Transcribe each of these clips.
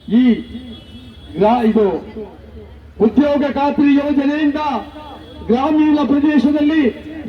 ಈ ಇದು ಉದ್ಯೋಗ ಖಾತ್ರಿ ಯೋಜನೆಯಿಂದ ಗ್ರಾಮೀಣ ಪ್ರದೇಶದಲ್ಲಿ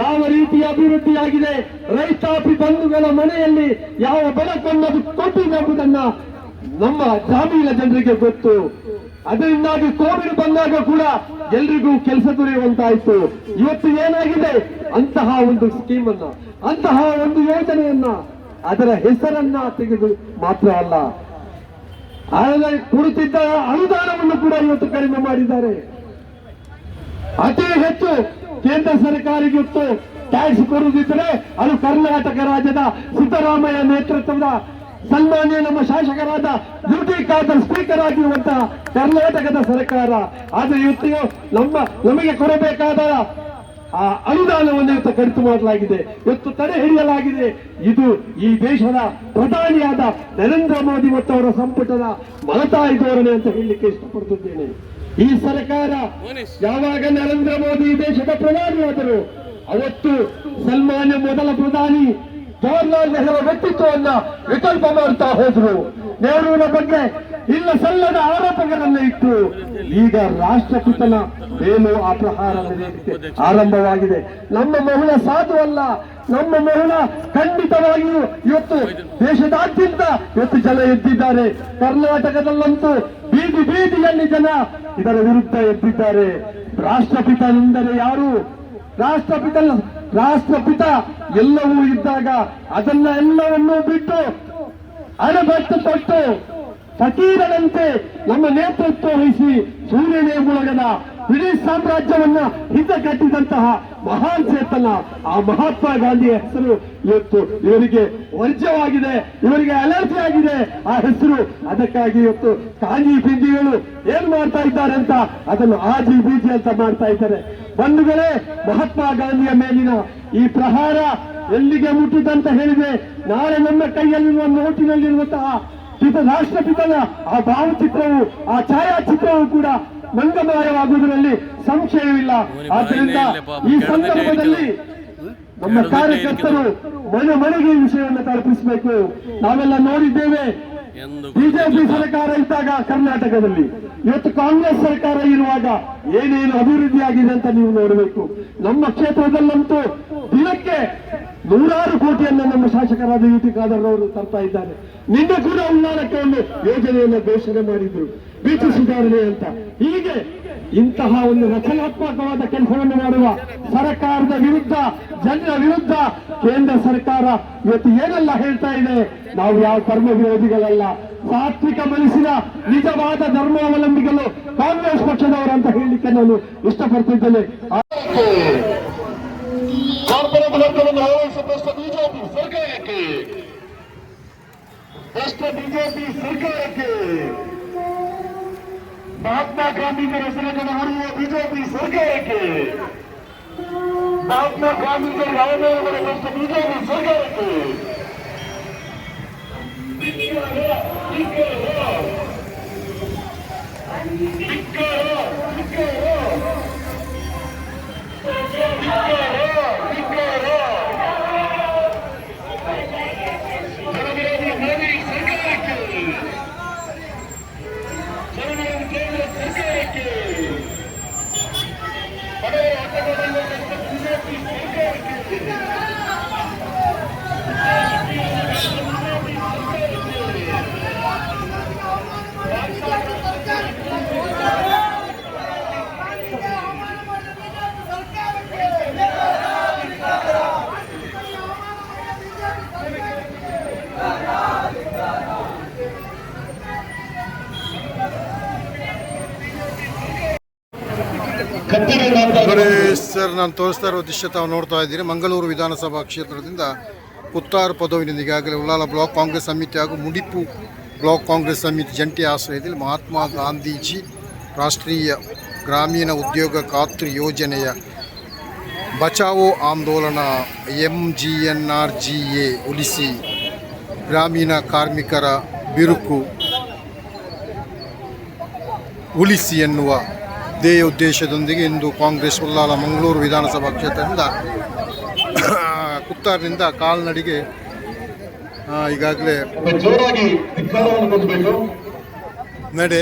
ಯಾವ ರೀತಿಯ ಅಭಿವೃದ್ಧಿಯಾಗಿದೆ, ರೈತಾಪಿ ಬಂಧುಗಳ ಮನೆಯಲ್ಲಿ ಯಾವ ಬೆಳಕನ್ನದು ಕೊಟ್ಟಿದೆ ಎಂಬುದನ್ನ ನಮ್ಮ ಗ್ರಾಮೀಣ ಜನರಿಗೆ ಗೊತ್ತು. ಅದರಿಂದಾಗಿ ಕೋವಿಡ್ ಬಂದಾಗ ಕೂಡ ಎಲ್ರಿಗೂ ಕೆಲಸ ದೊರೆಯುವಂತಾಯಿತು. ಇವತ್ತು ಏನಾಗಿದೆ, ಅಂತಹ ಒಂದು ಸ್ಕೀಮ್ ಅನ್ನ, ಅಂತಹ ಒಂದು ಯೋಜನೆಯನ್ನ, ಅದರ ಹೆಸರನ್ನ ತೆಗೆದು ಮಾತ್ರ ಅಲ್ಲ, ಕೊಡುತ್ತಿದ್ದ ಅನುದಾನವನ್ನು ಕೂಡ ಇವತ್ತು ಕಡಿಮೆ ಮಾಡಿದ್ದಾರೆ. ಅತಿ ಹೆಚ್ಚು ಕೇಂದ್ರ ಸರ್ಕಾರಕ್ಕೆ ಇವತ್ತು ಟ್ಯಾಕ್ಸ್ ಕೊಡುವುದಿದ್ದರೆ ಅದು ಕರ್ನಾಟಕ ರಾಜ್ಯದ ಸಿದ್ದರಾಮಯ್ಯ ನೇತೃತ್ವದ ಸನ್ಮಾನ್ಯ ನಮ್ಮ ಶಾಸಕರಾದ ಯುಟಿ ಖಾದರ್ ಸ್ಪೀಕರ್ ಆಗಿರುವಂತಹ ಕರ್ನಾಟಕದ ಸರ್ಕಾರ. ಆದರೆ ಇವತ್ತು ನಮಗೆ ಕೊಡಬೇಕಾದ ಆ ಅನುದಾನವನ್ನು ಇವತ್ತು ಕಡಿತ ಮಾಡಲಾಗಿದೆ, ಇವತ್ತು ತಡೆ ಹಿಡಿಯಲಾಗಿದೆ. ಇದು ಈ ದೇಶದ ಪ್ರಧಾನಿಯಾದ ನರೇಂದ್ರ ಮೋದಿ ಮತ್ತು ಅವರ ಸಂಪುಟದ ಮಲತಾಯಿ ಧೋರಣೆ ಅಂತ ಹೇಳಲಿಕ್ಕೆ ಇಷ್ಟಪಡುತ್ತಿದ್ದೇನೆ. ಈ ಸರ್ಕಾರ ಯಾವಾಗ ನರೇಂದ್ರ ಮೋದಿ ದೇಶದ ಪ್ರಧಾನಿಯಾದರು ಅವತ್ತು ಸನ್ಮಾನ್ಯ ಮೊದಲ ಪ್ರಧಾನಿ ಜವಾಹರ್ಲಾಲ್ ನೆಹರು ವ್ಯಕ್ತಿತ್ವವನ್ನ ವಿಕಲ್ಪ ಮಾಡ್ತಾ ಹೋದ್ರು. ನೆಹರೂರ ಬಗ್ಗೆ ಇಲ್ಲ ಸಲ್ಲದ ಆರೋಪಗಳನ್ನು ಇಟ್ಟು ಈಗ ರಾಷ್ಟ್ರಪಿತನ ಮೇಲೂ ಅಪಹಾರ ನಡೆಯಲಿಕ್ಕೆ ಆರಂಭವಾಗಿದೆ. ನಮ್ಮ ಮಹಿಳಾ ಸಾಧು ಅಲ್ಲ, ನಮ್ಮ ಮಹಿಳಾ ಖಂಡಿತವಾಗಿಯೂ ಇವತ್ತು ದೇಶದಾದ್ಯಂತ ಇವತ್ತು ಜನ ಎದ್ದಿದ್ದಾರೆ. ಕರ್ನಾಟಕದಲ್ಲಂತೂ ಬೀದಿ ಬೀದಿಯಲ್ಲಿ ಜನ ಇದರ ವಿರುದ್ಧ ಎದ್ದಿದ್ದಾರೆ. ರಾಷ್ಟ್ರಪಿತನೆಂದರೆ ಯಾರು? ರಾಷ್ಟ್ರಪಿತ ಎಲ್ಲವೂ ಇದ್ದಾಗ ಅದನ್ನ ಎಲ್ಲವನ್ನೂ ಬಿಟ್ಟು ಅಣಬಟ್ಟು ತೊಟ್ಟು ಫಕೀರನಂತೆ ನಮ್ಮ ನೇತೃತ್ವ ವಹಿಸಿ ಸೂರ್ಯನೇ ಮುಳುಗದ ಬ್ರಿಟಿಷ್ ಸಾಮ್ರಾಜ್ಯವನ್ನ ಹಿಂದೆ ಕಟ್ಟಿದಂತಹ ಮಹಾನ್ ಚೇತನ ಆ ಮಹಾತ್ಮ ಗಾಂಧಿಯ ಹೆಸರು ಇವತ್ತು ಇವರಿಗೆ ವರ್ಜ್ಯವಾಗಿದೆ, ಇವರಿಗೆ ಅಲರ್ಜಿ ಆಗಿದೆ ಆ ಹೆಸರು. ಅದಕ್ಕಾಗಿ ಇವತ್ತು ಕಾಂಜಿ ಪಿಂಜಿಗಳು ಏನ್ ಮಾಡ್ತಾ ಇದ್ದಾರೆ ಅಂತ ಅದನ್ನು ಆಜಿ ಬೀಜಿ ಅಂತ ಮಾಡ್ತಾ ಇದ್ದಾರೆ. ಬಂಧುಗಳೇ, ಮಹಾತ್ಮ ಗಾಂಧಿಯ ಮೇಲಿನ ಈ ಪ್ರಹಾರ ಎಲ್ಲಿಗೆ ಮುಟ್ಟಿದಂತ ಹೇಳಿದೆ. ನಾಳೆ ನಮ್ಮ ಕೈಯಲ್ಲಿರುವ ನೋಟಿನಲ್ಲಿರುವಂತಹ ರಾಷ್ಟ್ರಪಿತನ ಆ ಭಾವಚಿತ್ರವು, ಆ ಛಾಯಾಚಿತ್ರವು ಕೂಡ ಮಂಗಮಾಯವಾಗುವುದರಲ್ಲಿ ಸಂಶಯವಿಲ್ಲ. ಆದ್ದರಿಂದ ಈ ಸಂದರ್ಭದಲ್ಲಿ ನಮ್ಮ ಕಾರ್ಯಕರ್ತರು ಮನೆಗೆ ಈ ವಿಷಯವನ್ನು ತಲುಪಿಸಬೇಕು. ನಾವೆಲ್ಲ ನೋಡಿದ್ದೇವೆ, ಬಿಜೆಪಿ ಸರ್ಕಾರ ಇದ್ದಾಗ ಕರ್ನಾಟಕದಲ್ಲಿ, ಇವತ್ತು ಕಾಂಗ್ರೆಸ್ ಸರ್ಕಾರ ಇರುವಾಗ ಏನೇನು ಅಭಿವೃದ್ಧಿ ಆಗಿದೆ ಅಂತ ನೀವು ನೋಡಬೇಕು. ನಮ್ಮ ಕ್ಷೇತ್ರದಲ್ಲಂತೂ ದಿನಕ್ಕೆ 100 ಕೋಟಿಯನ್ನು ನಮ್ಮ ಶಾಸಕರಾದ ಯುಟಿ ಖಾದರ್ ಅವರು ತರ್ತಾ ಇದ್ದಾರೆ. ನಿನ್ನೆ ಕೂಡ ಉಳ್ಳಾಲಕ್ಕೆ ಒಂದು ಯೋಜನೆಯನ್ನು ಘೋಷಣೆ ಮಾಡಿದ್ರು, ಬೀಚ ಸುಧಾರಣೆ ಅಂತ. ಹೀಗೆ ಇಂತಹ ಒಂದು ರಚನಾತ್ಮಕವಾದ ಕೆಲಸವನ್ನು ಮಾಡುವ ಸರ್ಕಾರದ ವಿರುದ್ಧ, ಜನರ ವಿರುದ್ಧ ಕೇಂದ್ರ ಸರ್ಕಾರ ಇವತ್ತು ಏನೆಲ್ಲ ಹೇಳ್ತಾ ಇದೆ. ನಾವು ಯಾವ ಧರ್ಮ ವಿರೋಧಿಗಳಲ್ಲ, ಸಾತ್ವಿಕ ಮನಸ್ಸಿನ ನಿಜವಾದ ಧರ್ಮಾವಲಂಬಿಗಳು ಕಾಂಗ್ರೆಸ್ ಪಕ್ಷದವರು ಅಂತ ಹೇಳಲಿಕ್ಕೆ ನಾನು ಇಷ್ಟಪಡ್ತಿದ್ದೇನೆ. ಕಾರ್ಪೊರೇಟ್ ವರ್ಗವನ್ನು ಆವರಿಸಿದಷ್ಟು ಬಿಜೆಪಿ ಸರ್ಕಾರಕ್ಕೆ, ಬಿಜೆಪಿ ಸರ್ಕಾರಕ್ಕೆ, ಮಹಾತ್ಮ ಗಾಂಧೀಜಿ ಹೆಸರನ್ನು ಉಳಿಯುವ ಬಿಜೆಪಿ ಸರ್ಕಾರಕ್ಕೆ, ಮಹಾತ್ಮ ಗಾಂಧೀಜಿ ಅವಮಾನಗೊಳಿಸಿದಷ್ಟು ಬಿಜೆಪಿ ಸರ್ಕಾರಕ್ಕೆ ಸರ್, ನಾನು ತೋರಿಸ್ತಾ ಇರೋ ದೃಶ್ಯ ತಾವು ನೋಡ್ತಾ ಇದ್ದೀರಿ. ಮಂಗಳೂರು ವಿಧಾನಸಭಾ ಕ್ಷೇತ್ರದಿಂದ ಪುತ್ತಾರು ಪದವಿನಿಂದ ಈಗಾಗಲೇ ಉಳ್ಳಾಲ ಬ್ಲಾಕ್ ಕಾಂಗ್ರೆಸ್ ಸಮಿತಿ ಹಾಗೂ ಮುಡಿಪು ಬ್ಲಾಕ್ ಕಾಂಗ್ರೆಸ್ ಸಮಿತಿ ಜಂಟಿ ಆಶ್ರಯದಲ್ಲಿ ಮಹಾತ್ಮ ಗಾಂಧೀಜಿ ರಾಷ್ಟ್ರೀಯ ಗ್ರಾಮೀಣ ಉದ್ಯೋಗ ಖಾತ್ರಿ ಯೋಜನೆಯ ಬಚಾವೋ ಆಂದೋಲನ MGNRGA ಉಳಿಸಿ ಗ್ರಾಮೀಣ ಕಾರ್ಮಿಕರ ಬಿರುಕು ಉಳಿಸಿ ಎನ್ನುವ ಧ್ಯೇಯ ಉದ್ದೇಶದೊಂದಿಗೆ ಇಂದು ಕಾಂಗ್ರೆಸ್ ಉಳ್ಳಾಲ ಮಂಗಳೂರು ವಿಧಾನಸಭಾ ಕ್ಷೇತ್ರದಿಂದ ಕುತ್ತಾರಿನಿಂದ ಕಾಲ್ನಡಿಗೆ ಈಗಾಗಲೇ ಜೋರಾಗಿ ಧಿಕ್ಕಾರವನ್ನು ಕೊಡಬೇಕು. ನಡೆ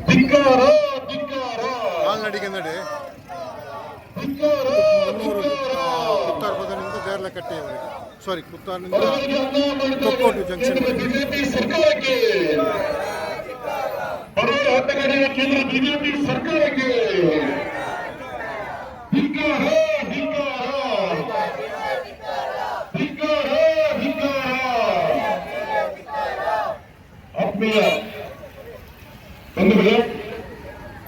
ಧಿಕ್ಕಾರ ಧಿಕ್ಕಾರ ಕಾಲ್ನಡಿಗೆ ನಡೆ ಧಿಕ್ಕಾರ ಕುತ್ತಾರಪದನಿಂದ ದೇರ್ಲಕಟ್ಟೆಯವರೆಗೆ ಸಾರಿ ಕುತ್ತಾರನಿಂದ ತೊಕ್ಕೋಟು ಜಂಕ್ಷನ್ ಬಿಜೆಪಿ ಸರ್ಕಾರಕ್ಕೆ ಬಡವರ ಹಕ್ಕುಗಳಿಗೆ ಕೇಂದ್ರ ಬಿಜೆಪಿ ಸರ್ಕಾರಕ್ಕೆ ಧಿಕ್ಕಾರ ಧಿಕ್ಕಾರ ಧಿಕ್ಕಾರ ಧಿಕ್ಕಾರ. ಆತ್ಮೀಯ ಬಂಧುಗಳೇ,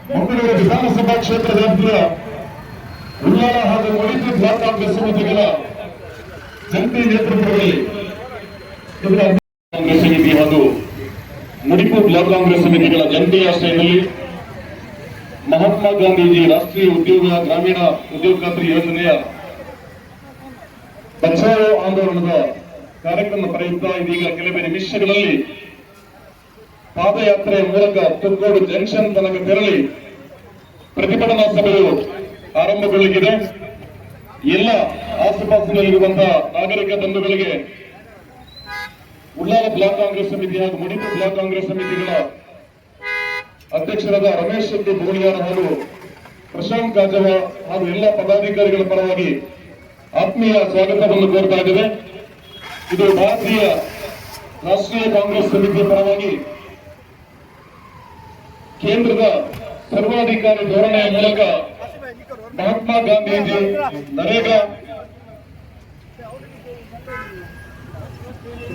ಮಂಗಳೂರು ವಿಧಾನಸಭಾ ಕ್ಷೇತ್ರ ವ್ಯಾಪ್ತಿಯ ಉಳ್ಳಾಲ ಹಾಗೂ ಮಣಿಪುರ ಬ್ಲಾಕ್ ಕಾಂಗ್ರೆಸ್ ಸಮಿತಿಗಳ ಜಂಟಿ ನೇತೃತ್ವದಲ್ಲಿ ಕಾಂಗ್ರೆಸ್ ಸಮಿತಿ ಹಾಗೂ ಮಣಿಪುರ ಬ್ಲಾಕ್ ಕಾಂಗ್ರೆಸ್ ಸಮಿತಿಗಳ ಜಂಟಿ ಆಶ್ರಯದಲ್ಲಿ ಮಹಾತ್ಮ ಗಾಂಧೀಜಿ ರಾಷ್ಟ್ರೀಯ ಗ್ರಾಮೀಣ ಉದ್ಯೋಗ ಖಾತ್ರಿ ಯೋಜನೆಯ ಬಚಾವೋ ಆಂದೋಲನದ ಕಾರ್ಯಕ್ರಮ ಪ್ರಯುಕ್ತ ಇದೀಗ ಕೆಲವೇ ನಿಮಿಷಗಳಲ್ಲಿ ಪಾದಯಾತ್ರೆಯ ಮೂಲಕ ತುರ್ಕೋಡು ಜಂಕ್ಷನ್ ತನಕ ತೆರಳಿ ಪ್ರತಿಭಟನಾ ಸಭೆಯು ಆರಂಭಗೊಳ್ಳಲಿದೆ. ಎಲ್ಲ ಆಸುಪಾಸಿನಲ್ಲಿರುವಂತಹ ನಾಗರಿಕ ಬಂಧುಗಳಿಗೆ ಉಳ್ಳಾಲ ಬ್ಲಾಕ್ ಕಾಂಗ್ರೆಸ್ ಸಮಿತಿ ಹಾಗೂ ಮಣಿಪುರ ಬ್ಲಾಕ್ ಕಾಂಗ್ರೆಸ್ ಸಮಿತಿಗಳ ಅಧ್ಯಕ್ಷರಾದ ರಮೇಶ್ ಶೆಟ್ಟಿ ಬೋಳಿಯಾರ್ ಹಾಗೂ ಪ್ರಶಾಂತ್ ಕಾಜವ ಹಾಗೂ ಎಲ್ಲ ಪದಾಧಿಕಾರಿಗಳ ಪರವಾಗಿ ಆತ್ಮೀಯ ಸ್ವಾಗತವನ್ನು ಕೋರ್ತಾ ಇದ್ದೇವೆ. ಇದು ಭಾರತೀಯ ರಾಷ್ಟ್ರೀಯ ಕಾಂಗ್ರೆಸ್ ಸಮಿತಿಯ ಪರವಾಗಿ ಕೇಂದ್ರದ ಸರ್ವಾಧಿಕಾರಿ ಧೋರಣೆಯ ಮೂಲಕ ಮಹಾತ್ಮ ಗಾಂಧೀಜಿ ನರೇಗಾ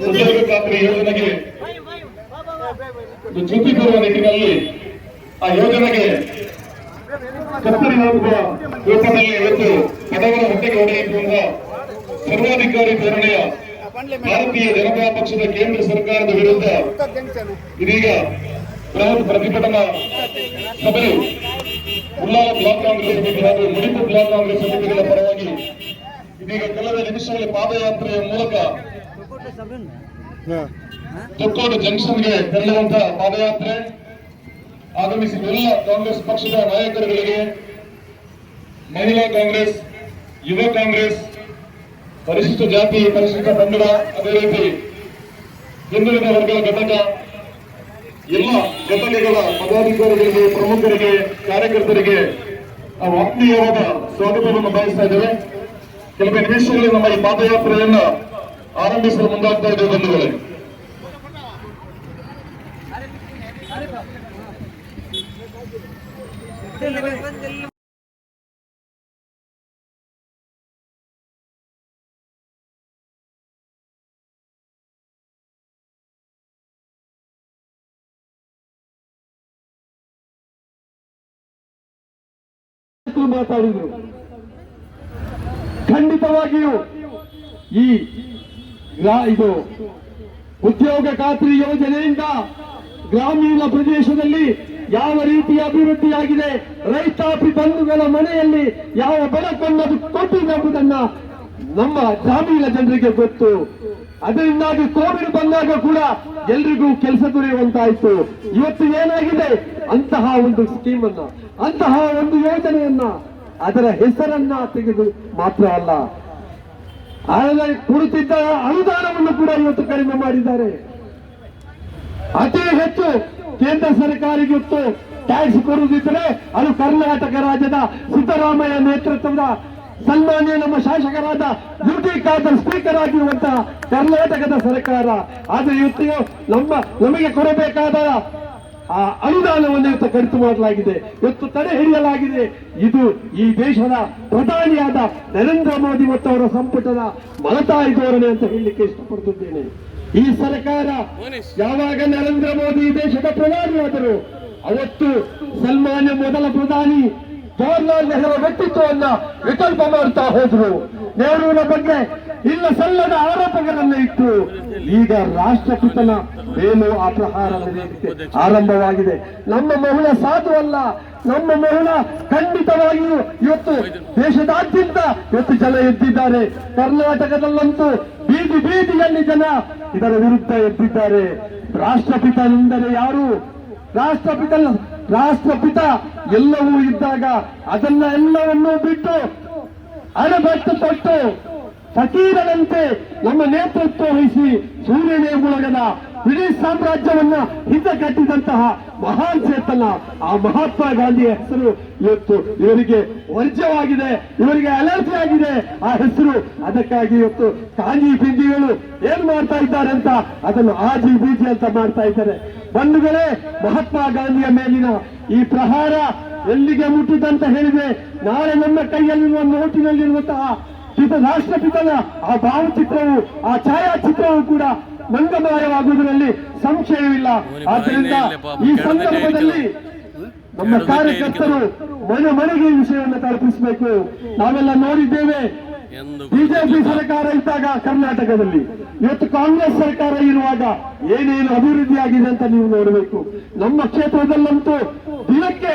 ಉದ್ಯೋಗ ಖಾತ್ರಿ ಯೋಜನೆಗೆ ಚ್ಯುತಿ ತರುವ ನಿಟ್ಟಿನಲ್ಲಿ ಆ ಯೋಜನೆಗೆ ಕತ್ತರಿ ಹಾಕುವ ರೂಪದಲ್ಲಿ ಇವತ್ತು ಬಡವರ ಹೊಟ್ಟೆಗೆ ಹೊಡೆಯುತ್ತಿರುವ ಸರ್ವಾಧಿಕಾರಿ ಧೋರಣೆಯ ಭಾರತೀಯ ಜನತಾ ಪಕ್ಷದ ಕೇಂದ್ರ ಸರ್ಕಾರದ ವಿರುದ್ಧ ಇದೀಗ ಬೃಹತ್ ಪ್ರತಿಭಟನಾ ಸಭೆಯು ಉಳ್ಳಾಲ ಬ್ಲಾಕ್ ಕಾಂಗ್ರೆಸ್ ಸಮಿತಿ ಹಾಗೂ ಮಣಿಪುರ ಬ್ಲಾಕ್ ಕಾಂಗ್ರೆಸ್ ಸಮಿತಿಗಳ ಪರವಾಗಿ ಇದೀಗ ಕೆಲವೇ ನಿಮಿಷಗಳ ಪಾದಯಾತ್ರೆಯ ಮೂಲಕ ತೊಕ್ಕೋಡು ಜಂಕ್ಷನ್ಗೆ ತೆರಳುವಂತಹ ಪಾದಯಾತ್ರೆ ಆಗಮಿಸಿದ ಎಲ್ಲ ಕಾಂಗ್ರೆಸ್ ಪಕ್ಷದ ನಾಯಕರುಗಳಿಗೆ, ಮಹಿಳಾ ಕಾಂಗ್ರೆಸ್, ಯುವ ಕಾಂಗ್ರೆಸ್, ಪರಿಶಿಷ್ಟ ಜಾತಿ, ಪರಿಶಿಷ್ಟ ಕನ್ನಡ, ಅದೇ ರೀತಿ ಹಿಂದುಳಿದ ವರ್ಗದ ಘಟಕ ಎಲ್ಲ ಘಟಕಗಳ ಪದಾಧಿಕಾರಿಗಳಿಗೆ, ಪ್ರಮುಖರಿಗೆ, ಕಾರ್ಯಕರ್ತರಿಗೆ ನಾವು ಆತ್ಮೀಯವಾದ ಸ್ವಾಗತವನ್ನು ಬಯಸ್ತಾ ಇದ್ದೇವೆ. ಕೆಲವೇ ನಿಮಿಷಗಳಲ್ಲಿ ನಮ್ಮ ಈ ಪಾದಯಾತ್ರೆಯನ್ನ ಆರಂಭಿಸಲು ಮುಂದಾಗ್ತಾ ಇದ್ದೇವೆ ಬಂಧುಗಳೇ. ಮಾತಾಡಿದ್ರು ಖಂಡಿತವಾಗಿಯೂ ಇದು ಉದ್ಯೋಗ ಖಾತ್ರಿ ಯೋಜನೆಯಿಂದ ಗ್ರಾಮೀಣ ಪ್ರದೇಶದಲ್ಲಿ ಯಾವ ರೀತಿಯ ಅಭಿವೃದ್ಧಿಯಾಗಿದೆ, ರೈತಾಪಿ ಬಂಧುಗಳ ಮನೆಯಲ್ಲಿ ಯಾವ ಬೆಳಕನ್ನು ಕೊಟ್ಟಿರುವುದನ್ನ ನಮ್ಮ ಗ್ರಾಮೀಣ ಜನರಿಗೆ ಗೊತ್ತು. ಅದರಿಂದಾಗಿ ಕೋವಿಡ್ ಬಂದಾಗ ಕೂಡ ಎಲ್ರಿಗೂ ಕೆಲಸ ದೊರೆಯುವಂತಾಯಿತು. ಇವತ್ತು ಏನಾಗಿದೆ, ಅಂತಹ ಒಂದು ಸ್ಕೀಮ್ ಅನ್ನ, ಅಂತಹ ಒಂದು ಯೋಜನೆಯನ್ನ, ಅದರ ಹೆಸರನ್ನ ತೆಗೆದು ಮಾತ್ರ ಅಲ್ಲ, ಕೊಡುತ್ತಿದ್ದ ಅನುದಾನವನ್ನು ಕೂಡ ಇವತ್ತು ಕಡಿಮೆ ಮಾಡಿದ್ದಾರೆ. ಅತಿ ಹೆಚ್ಚು ಕೇಂದ್ರ ಸರ್ಕಾರಕ್ಕೆ ಇವತ್ತು ಟ್ಯಾಕ್ಸ್ ಕೊಡುವುದಿದ್ದರೆ ಅದು ಕರ್ನಾಟಕ ರಾಜ್ಯದ ಸಿದ್ದರಾಮಯ್ಯ ನೇತೃತ್ವದ ಸನ್ಮಾನ್ಯ ನಮ್ಮ ಶಾಸಕರಾದ ಯುಟಿ ಖಾದರ್ ಸ್ಪೀಕರ್ ಆಗಿರುವಂತಹ ಕರ್ನಾಟಕದ ಸರ್ಕಾರ. ಆದರೆ ಇವತ್ತು ನಮಗೆ ಕೊಡಬೇಕಾದ ಆ ಅನುದಾನವನ್ನು ಇವತ್ತು ಕಡಿತ ಮಾಡಲಾಗಿದೆ, ಇವತ್ತು ತಡೆ ಹಿಡಿಯಲಾಗಿದೆ. ಇದು ಈ ದೇಶದ ಪ್ರಧಾನಿಯಾದ ನರೇಂದ್ರ ಮೋದಿ ಮತ್ತು ಅವರ ಸಂಪುಟದ ಮಲತಾಯಿ ಧೋರಣೆ ಅಂತ ಹೇಳಲಿಕ್ಕೆ ಇಷ್ಟಪಡುತ್ತಿದ್ದೇನೆ. ಈ ಸರ್ಕಾರ ಯಾವಾಗ ನರೇಂದ್ರ ಮೋದಿ ದೇಶದ ಪ್ರಧಾನಿಯಾದರು ಅವತ್ತು ಸನ್ಮಾನ್ಯ ಮೊದಲ ಪ್ರಧಾನಿ ಜವಾಹರ್ಲಾಲ್ ನೆಹರು ವ್ಯಕ್ತಿತ್ವವನ್ನ ವಿಕಲ್ಪ ಮಾಡ್ತಾ ಹೋದ್ರು. ನೆಹರೂನ ಬಗ್ಗೆ ಇಲ್ಲ ಸಲ್ಲದ ಆರೋಪಗಳನ್ನು ಇಟ್ಟು ಈಗ ರಾಷ್ಟ್ರಪಿತನ ಮೇಲೂ ಅಪಹಾರ ನಡೆಯಲಿಕ್ಕೆ ಆರಂಭವಾಗಿದೆ. ನಮ್ಮ ಮಹಿಳಾ ಸಾಧು ಅಲ್ಲ, ನಮ್ಮ ಮಹಿಳಾ ಖಂಡಿತವಾಗಿಯೂ ಇವತ್ತು ದೇಶದಾದ್ಯಂತ ಇವತ್ತು ಜನ ಎದ್ದಿದ್ದಾರೆ. ಕರ್ನಾಟಕದಲ್ಲಂತೂ ಬೀದಿ ಬೀದಿಯಲ್ಲಿ ಜನ ಇದರ ವಿರುದ್ಧ ಎದ್ದಿದ್ದಾರೆ. ರಾಷ್ಟ್ರಪಿತನೆಂದರೆ ಯಾರು? ರಾಷ್ಟ್ರಪಿತ ಎಲ್ಲವೂ ಇದ್ದಾಗ ಅದನ್ನೆಲ್ಲವನ್ನೂ ಬಿಟ್ಟು ಅಣಬಟ್ಟು ತೊಟ್ಟು ಫಕೀರನಂತೆ ನಮ್ಮ ನೇತೃತ್ವ ವಹಿಸಿ ಸೂರ್ಯನೇ ಮುಳುಗದ ಬ್ರಿಟಿಷ್ ಸಾಮ್ರಾಜ್ಯವನ್ನ ಹಿಂದೆ ಕಟ್ಟಿದಂತಹ ಮಹಾನ್ ಚೇತನ ಆ ಮಹಾತ್ಮ ಗಾಂಧಿಯ ಹೆಸರು ಇವತ್ತು ಇವರಿಗೆ ವರ್ಜ್ಯವಾಗಿದೆ, ಇವರಿಗೆ ಅಲರ್ಜಿ ಆಗಿದೆ ಆ ಹೆಸರು. ಅದಕ್ಕಾಗಿ ಇವತ್ತು ಕಾಂಜಿ ಪಿಂಜಿಗಳು ಏನ್ ಮಾಡ್ತಾ ಇದ್ದಾರೆ ಅಂತ ಅದನ್ನು ಆಜಿ ಬೀಜಿ ಅಂತ ಮಾಡ್ತಾ ಇದ್ದಾರೆ. ಬಂಧುಗಳೇ, ಮಹಾತ್ಮ ಗಾಂಧಿಯ ಮೇಲಿನ ಈ ಪ್ರಹಾರ ಎಲ್ಲಿಗೆ ಮುಟ್ಟಿದಂತ ಹೇಳಿದೆ. ನಾಳೆ ನಮ್ಮ ಕೈಯಲ್ಲಿರುವ ನೋಟಿನಲ್ಲಿರುವಂತಹ ರಾಷ್ಟ್ರಪಿತನ ಆ ಭಾವಚಿತ್ರವು, ಆ ಛಾಯಾಚಿತ್ರವು ಕೂಡ ಮಂಗಮಾಯವಾಗುವುದರಲ್ಲಿ ಸಂಶಯವಿಲ್ಲ. ಆದ್ದರಿಂದ ಈ ಸಂದರ್ಭದಲ್ಲಿ ನಮ್ಮ ಕಾರ್ಯಕರ್ತರು ಮನೆ ಮನೆಗೆ ಈ ವಿಷಯವನ್ನು ತಲುಪಿಸಬೇಕು. ನಾವೆಲ್ಲ ನೋಡಿದ್ದೇವೆ, ಬಿಜೆಪಿ ಸರ್ಕಾರ ಇದ್ದಾಗ ಕರ್ನಾಟಕದಲ್ಲಿ, ಇವತ್ತು ಕಾಂಗ್ರೆಸ್ ಸರ್ಕಾರ ಇರುವಾಗ ಏನೇನು ಅಭಿವೃದ್ಧಿ ಆಗಿದೆ ಅಂತ ನೀವು ನೋಡಬೇಕು. ನಮ್ಮ ಕ್ಷೇತ್ರದಲ್ಲಂತೂ ದಿನಕ್ಕೆ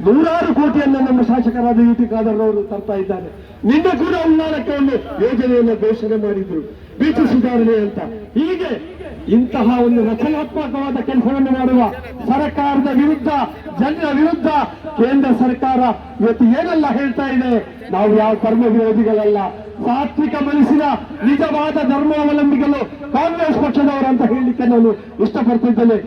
100 ಕೋಟಿಯನ್ನು ನಮ್ಮ ಶಾಸಕರಾದ ಯುಟಿ ಖಾದರ್ ಅವರು ತರ್ತಾ ಇದ್ದಾರೆ. ನಿನ್ನೆ ಕೂಡ ಉನ್ನಾಳಕ್ಕೆ ಒಂದು ಯೋಜನೆಯನ್ನು ಘೋಷಣೆ ಮಾಡಿದ್ರು, ಬೀಚ್ ಸುಧಾರಣೆ ಅಂತ. ಹೀಗೆ ಇಂತಹ ಒಂದು ರಚನಾತ್ಮಕವಾದ ಕೆಲಸವನ್ನು ಮಾಡುವ ಸರ್ಕಾರದ ವಿರುದ್ಧ, ಜನರ ವಿರುದ್ಧ ಕೇಂದ್ರ ಸರ್ಕಾರ ಇವತ್ತು ಏನೆಲ್ಲ ಹೇಳ್ತಾ ಇದೆ. ನಾವು ಯಾವ ಧರ್ಮ ವಿರೋಧಿಗಳಲ್ಲ, ಸಾತ್ವಿಕ ಮನಸ್ಸಿನ ನಿಜವಾದ ಧರ್ಮಾವಲಂಬಿಗಳು ಕಾಂಗ್ರೆಸ್ ಪಕ್ಷದವರು ಅಂತ ಹೇಳಲಿಕ್ಕೆ ನಾನು ಇಷ್ಟಪಡ್ತಿದ್ದೇನೆ.